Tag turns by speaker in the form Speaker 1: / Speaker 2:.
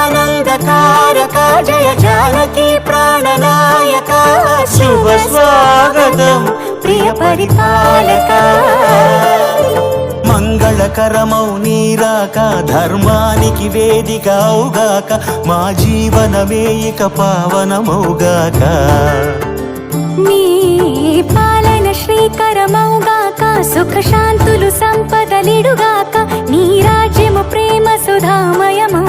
Speaker 1: జగదానందకారక జయ జానకి ప్రాణనాయక శుభ స్వాగతం ప్రియ పరిపాలక మంగళకరమౌ నీరాక ధర్మానికి వేదిక అవుగాక మా జీవనమే ఇక పావనమౌగాక
Speaker 2: నీ పాలన శ్రీకరమౌగాక సుఖ శాంతులు సంపదలిడుగాక నీ రాజ్యము ప్రేమ సుధామయమౌ